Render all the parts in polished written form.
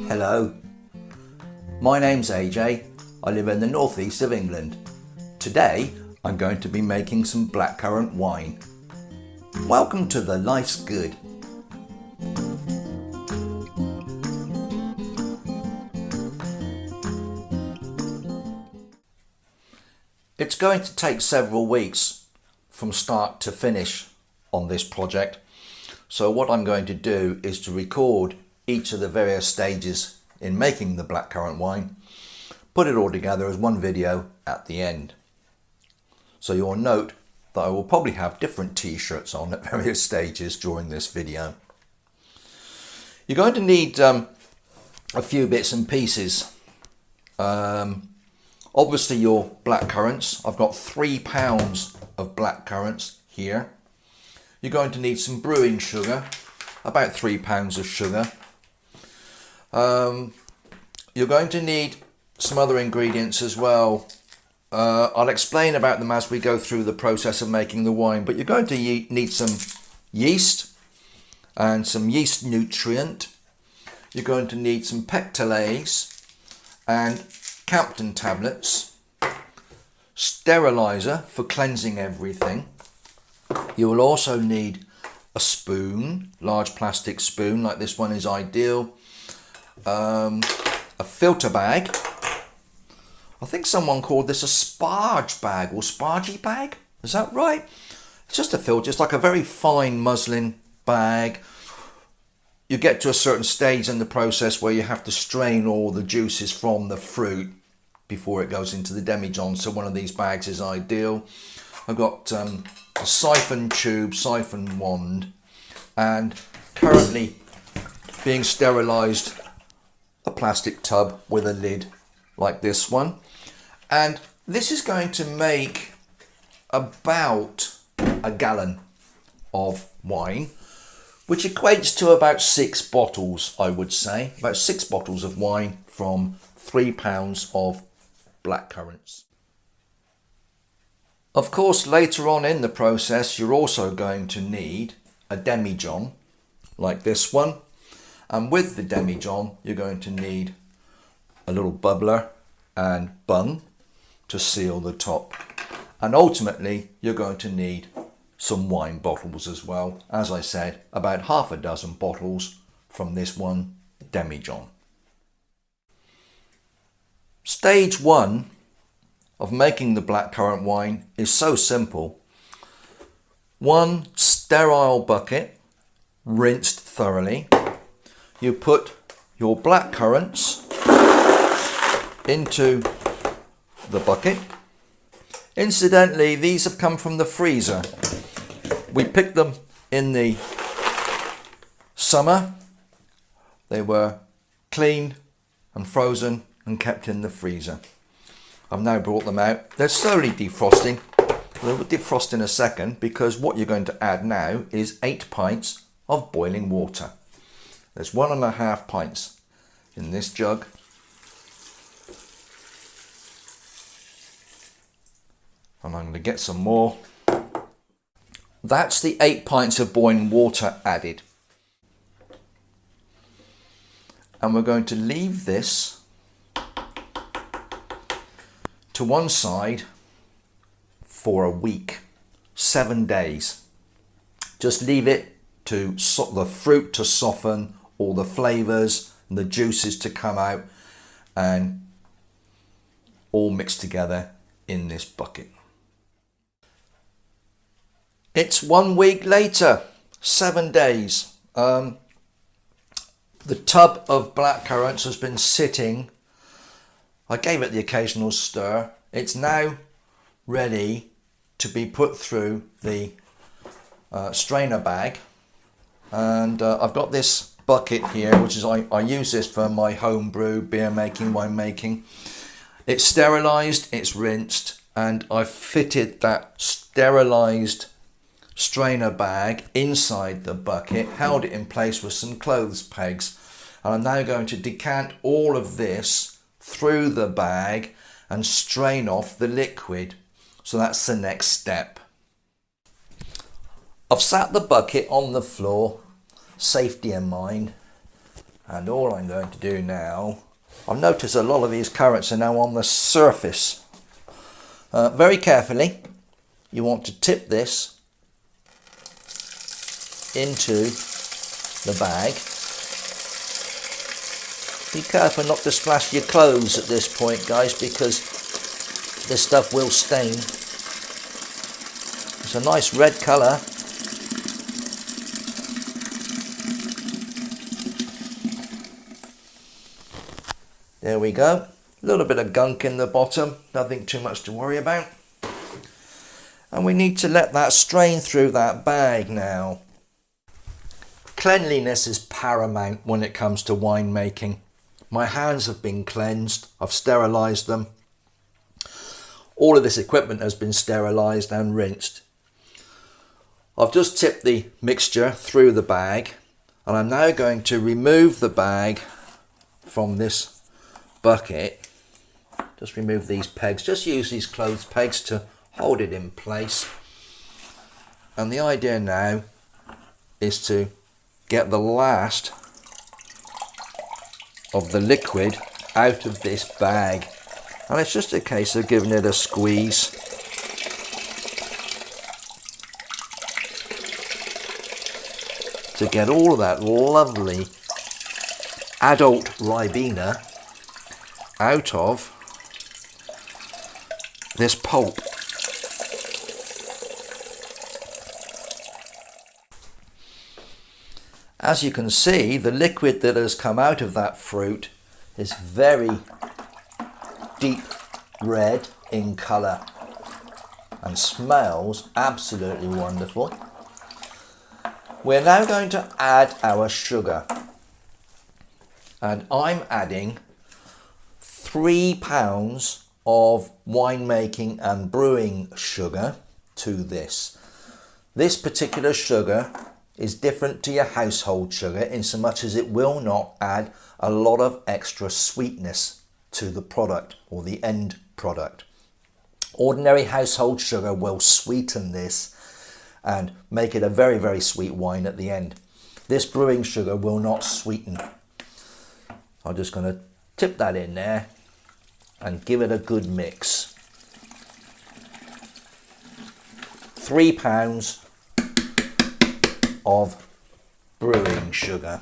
Hello, my name's AJ. I live in the northeast of England. Today I'm going to be making some blackcurrant wine. Welcome to the Life's Good. It's going to take several weeks from start to finish on this project. So what I'm going to do is to record each of the various stages in making the blackcurrant wine, put it all together as one video at the end. So you'll note that I will probably have different t-shirts on at various stages during this video. You're going to need a few bits and pieces. Obviously your blackcurrants. I've got 3 pounds of blackcurrants here. You're going to need some brewing sugar, about 3 pounds of sugar. You're going to need some other ingredients as well. I'll explain about them as we go through the process of making the wine, but you're going to need some yeast and some yeast nutrient. You're going to need some pectolaze and Campton tablets, sterilizer for cleansing everything. You will also need a spoon, large plastic spoon like this one is ideal, a filter bag. I think someone called this a sparge bag or spargy bag, is that right? It's just a filter, just like a very fine muslin bag. You get to a certain stage in the process where you have to strain all the juices from the fruit before it goes into the demijohn, so one of these bags is ideal. I've got a siphon tube, siphon wand, and currently being sterilised a plastic tub with a lid like this one. And this is going to make about a gallon of wine, which equates to about 6 bottles, I would say. About 6 bottles of wine from 3 pounds of blackcurrants. Of course, later on in the process, you're also going to need a demijohn, like this one. And with the demijohn, you're going to need a little bubbler and bung to seal the top. And ultimately, you're going to need some wine bottles as well. As I said, about half a dozen bottles from this one demijohn. Stage 1 of making the blackcurrant wine is so simple. 1 sterile bucket, rinsed thoroughly. You put your blackcurrants into the bucket. Incidentally, these have come from the freezer. We picked them in the summer. They were cleaned and frozen and kept in the freezer. I've now brought them out. They're slowly defrosting. They'll defrost in a second, because what you're going to add now is 8 pints of boiling water. There's 1.5 pints in this jug. And I'm going to get some more. That's the 8 pints of boiling water added. And we're going to leave this to one side for a week, 7 days. Just leave it to the fruit to soften, all the flavours and the juices to come out and all mixed together in this bucket. It's 1 week later, 7 days. The tub of blackcurrants has been sitting. I gave it the occasional stir. It's now ready to be put through the strainer bag. And I've got this bucket here, which is, I use this for my home brew, beer making, wine making. It's sterilised, it's rinsed, and I've fitted that sterilised strainer bag inside the bucket, held it in place with some clothes pegs. And I'm now going to decant all of this through the bag and strain off the liquid. So that's the next step. I've sat the bucket on the floor, safety in mind, And all I'm going to do now, I've noticed a lot of these currants are now on the surface. Very carefully, you want to tip this into the bag. Be careful not to splash your clothes at this point, guys, because this stuff will stain. It's a nice red colour. There we go. A little bit of gunk in the bottom, nothing too much to worry about. And we need to let that strain through that bag now. Cleanliness is paramount when it comes to winemaking. My hands have been cleansed, I've sterilised them. All of this equipment has been sterilised and rinsed. I've just tipped the mixture through the bag, and I'm now going to remove the bag from this bucket. Just remove these pegs, just use these clothes pegs to hold it in place. And the idea now is to get the last of the liquid out of this bag, and it's just a case of giving it a squeeze. To get all of that lovely adult Ribena out of this pulp. As you can see, the liquid that has come out of that fruit is very deep red in colour and smells absolutely wonderful. We're now going to add our sugar, and I'm adding 3 pounds of winemaking and brewing sugar to this. This particular sugar is different to your household sugar in so much as it will not add a lot of extra sweetness to the product or the end product. Ordinary household sugar will sweeten this and make it a very, very sweet wine at the end. This brewing sugar will not sweeten. I'm just going to tip that in there and give it a good mix. 3 pounds of brewing sugar.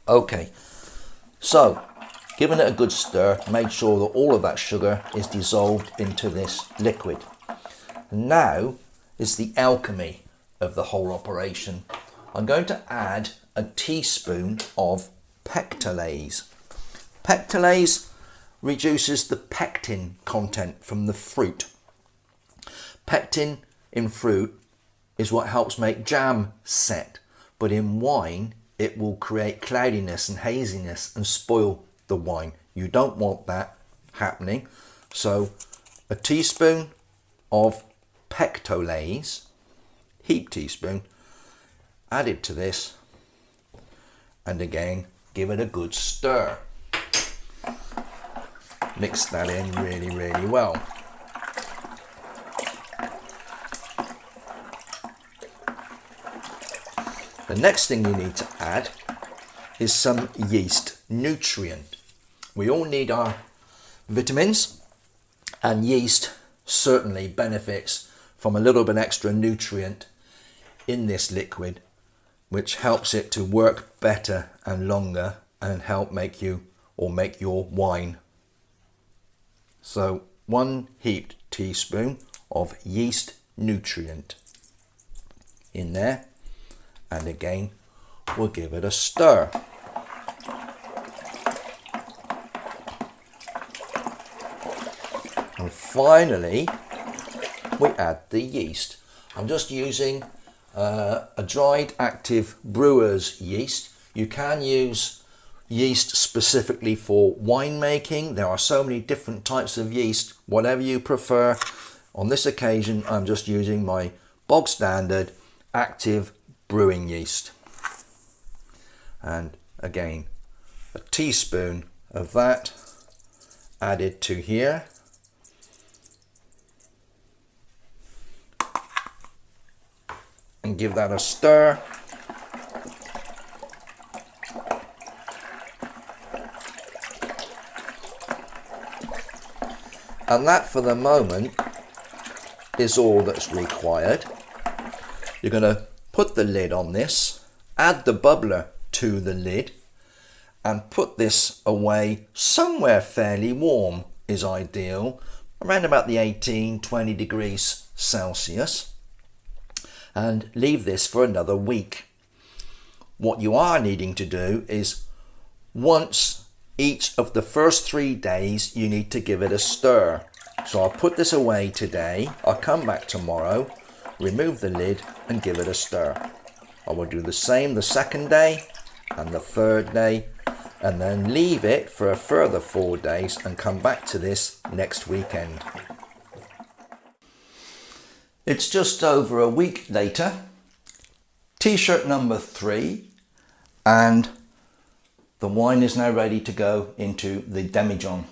Okay, so giving it a good stir, make sure that all of that sugar is dissolved into this liquid. Now is the alchemy of the whole operation. I'm going to add a teaspoon of pectolaze. Pectolaze reduces the pectin content from the fruit. Pectin in fruit is what helps make jam set, but in wine it will create cloudiness and haziness and spoil the wine. You don't want that happening, so a teaspoon of pectolaze, heap teaspoon, added to this, and again give it a good stir. Mix that in really, really well. The next thing you need to add is some yeast nutrient. We all need our vitamins, and yeast certainly benefits from a little bit extra nutrient in this liquid, which helps it to work better and longer and help make you or make your wine. So 1 heaped teaspoon of yeast nutrient in there, and again we'll give it a stir. And finally we add the yeast. I'm just using a dried active brewer's yeast. You can use yeast specifically for winemaking. There are so many different types of yeast, whatever you prefer. On this occasion I'm just using my bog standard active brewing yeast, and again a teaspoon of that added to here. and give that a stir. And that for the moment is all that's required. You're going to put the lid on this, add the bubbler to the lid, and put this away somewhere fairly warm is ideal, around about the 18-20 degrees Celsius, and leave this for another week. What you are needing to do is once each of the first 3 days you need to give it a stir. So I'll put this away today, I'll come back tomorrow, remove the lid and give it a stir. I will do the same the second day and the third day, and then leave it for a further 4 days and come back to this next weekend. It's just over a week later, t-shirt number 3, and the wine is now ready to go into the demijohn.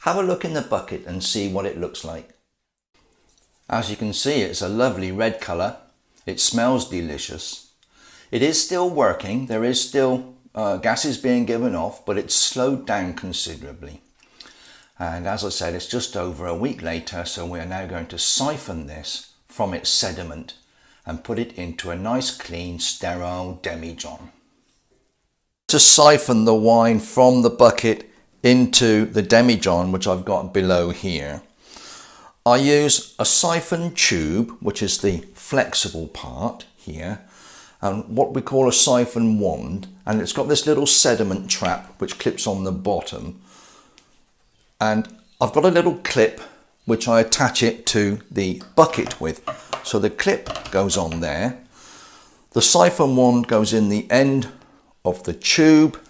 Have a look in the bucket and see what it looks like. As you can see, it's a lovely red colour. It smells delicious. It is still working. There is still gases being given off, but it's slowed down considerably. And as I said, it's just over a week later, so we're now going to siphon this from its sediment and put it into a nice clean sterile demijohn. To siphon the wine from the bucket into the demijohn, which I've got below here, I use a siphon tube, which is the flexible part here, and what we call a siphon wand, and it's got this little sediment trap which clips on the bottom, and I've got a little clip which I attach it to the bucket with. So the clip goes on there, the siphon wand goes in the end of the tube.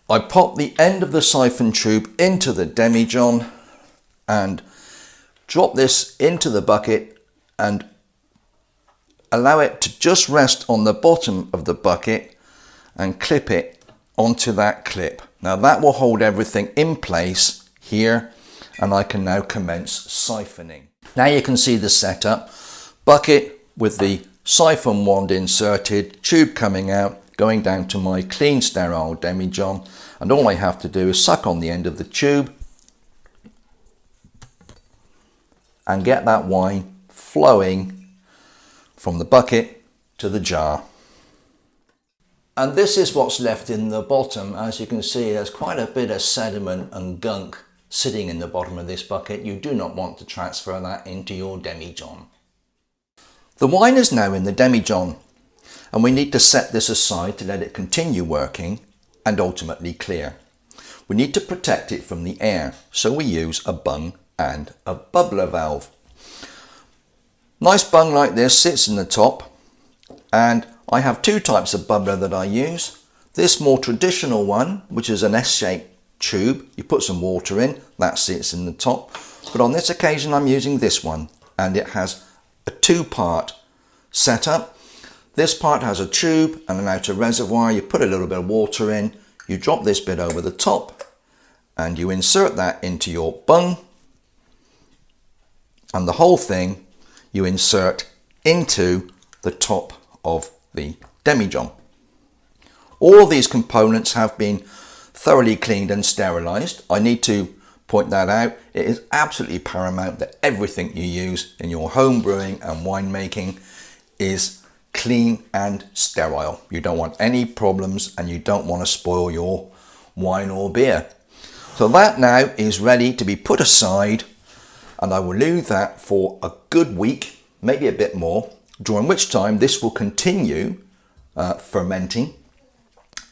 I pop the end of the siphon tube into the demijohn and drop this into the bucket and allow it to just rest on the bottom of the bucket and clip it onto that clip. Now that will hold everything in place here, and I can now commence siphoning. Now you can see the setup. Bucket with the siphon wand inserted, tube coming out, going down to my clean sterile demijohn, and all I have to do is suck on the end of the tube and get that wine flowing from the bucket to the jar. And this is what's left in the bottom. As you can see, there's quite a bit of sediment and gunk sitting in the bottom of this bucket. You do not want to transfer that into your demijohn. The wine is now in the demijohn, and we need to set this aside to let it continue working and ultimately clear. We need to protect it from the air, so we use a bung and a bubbler valve. Nice bung like this sits in the top, and I have 2 types of bubbler that I use. This more traditional one, which is an S-shaped tube, you put some water in, that sits in the top, but on this occasion I'm using this one, and it has a 2-part setup. This part has a tube and an outer reservoir. You put a little bit of water in, you drop this bit over the top, and you insert that into your bung, and the whole thing you insert into the top of the demijohn. All these components have been thoroughly cleaned and sterilized. I need to point that out. It is absolutely paramount that everything you use in your home brewing and winemaking is clean and sterile. You don't want any problems, and you don't want to spoil your wine or beer. So that now is ready to be put aside, and I will leave that for a good week, maybe a bit more, during which time this will continue fermenting,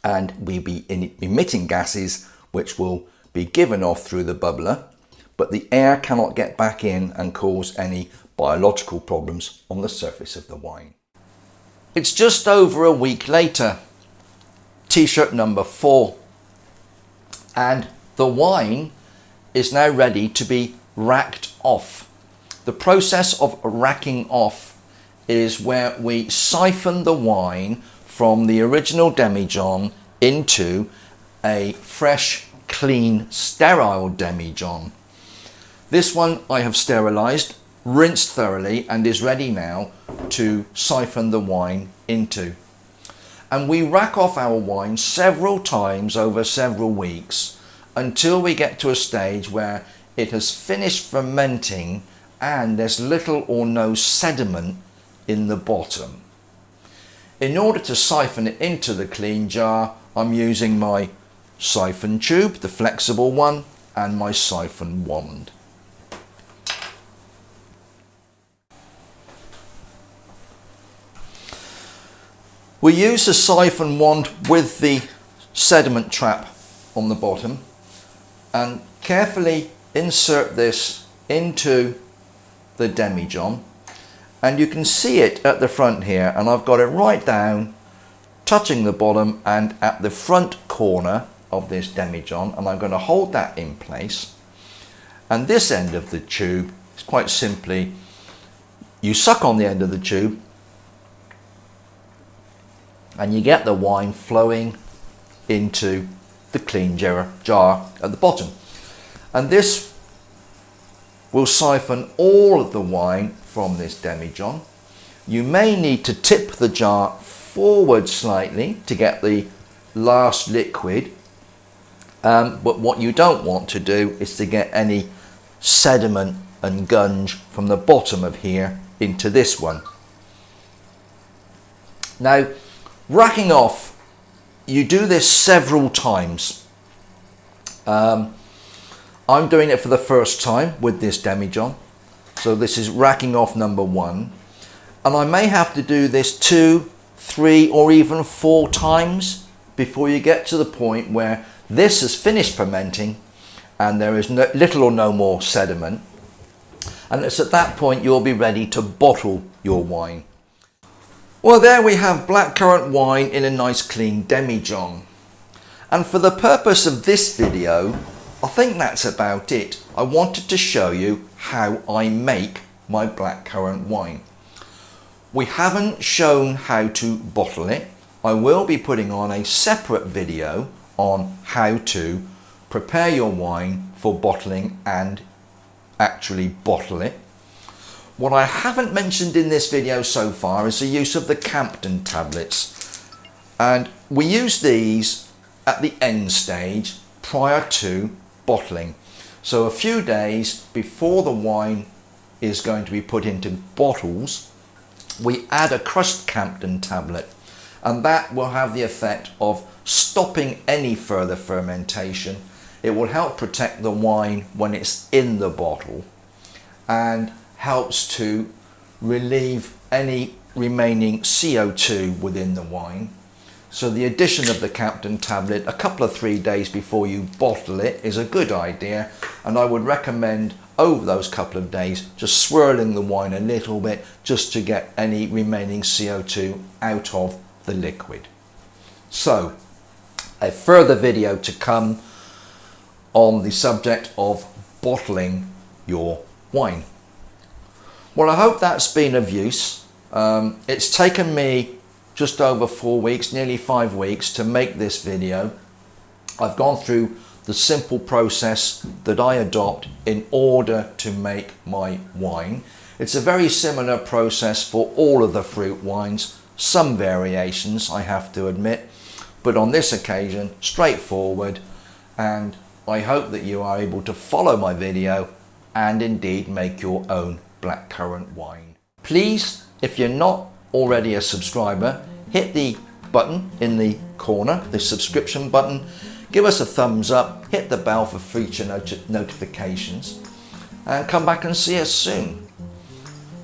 and we'll be emitting gases which will be given off through the bubbler, but the air cannot get back in and cause any biological problems on the surface of the wine. It's just over a week later, t-shirt number 4, and the wine is now ready to be racked off. The process of racking off is where we siphon the wine from the original demijohn into a fresh, clean, sterile demijohn. This one I have sterilized rinsed thoroughly and is ready now to siphon the wine into. And we rack off our wine several times over several weeks until we get to a stage where it has finished fermenting and there's little or no sediment in the bottom. In order to siphon it into the clean jar, I'm using my siphon tube, the flexible one, and my siphon wand. We use the siphon wand with the sediment trap on the bottom and carefully insert this into the demijohn, and you can see it at the front here, and I've got it right down touching the bottom and at the front corner of this demijohn, and I'm going to hold that in place. And this end of the tube is quite simply, you suck on the end of the tube and you get the wine flowing into the clean jar at the bottom. And this will siphon all of the wine from this demijohn. You may need to tip the jar forward slightly to get the last liquid, but what you don't want to do is to get any sediment and gunge from the bottom of here into this one. Now, racking off, you do this several times. I'm doing it for the first time with this demijohn, so this is racking off number 1, and I may have to do this 2, 3 or even 4 times before you get to the point where this has finished fermenting and there is little or no more sediment, and it's at that point you'll be ready to bottle your wine. Well, there we have blackcurrant wine in a nice clean demijohn. And for the purpose of this video, I think that's about it. I wanted to show you how I make my blackcurrant wine. We haven't shown how to bottle it. I will be putting on a separate video on how to prepare your wine for bottling and actually bottle it. What I haven't mentioned in this video so far is the use of the Campden tablets, and we use these at the end stage prior to bottling. So a few days before the wine is going to be put into bottles, we add a crushed Campden tablet, and that will have the effect of stopping any further fermentation. It will help protect the wine when it's in the bottle and helps to relieve any remaining CO2 within the wine. So the addition of the Campden tablet a couple of 3 days before you bottle it is a good idea, and I would recommend over those couple of days just swirling the wine a little bit just to get any remaining CO2 out of the liquid. So a further video to come on the subject of bottling your wine. Well, I hope that's been of use. It's taken me just over 4 weeks, nearly 5 weeks to make this video. I've gone through the simple process that I adopt in order to make my wine. It's a very similar process for all of the fruit wines, some variations I have to admit, but on this occasion straightforward, and I hope that you are able to follow my video and indeed make your own blackcurrant wine. Please, if you're not already a subscriber, hit the button in the corner, the subscription button, give us a thumbs up, hit the bell for future notifications, and come back and see us soon.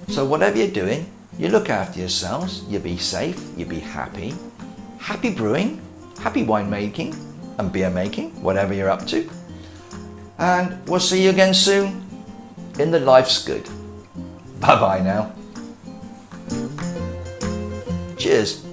So whatever you're doing, you look after yourselves, you be safe, you be happy. Happy brewing, happy winemaking and beer making, whatever you're up to. And we'll see you again soon in the Life's Good. Bye bye now. Cheers.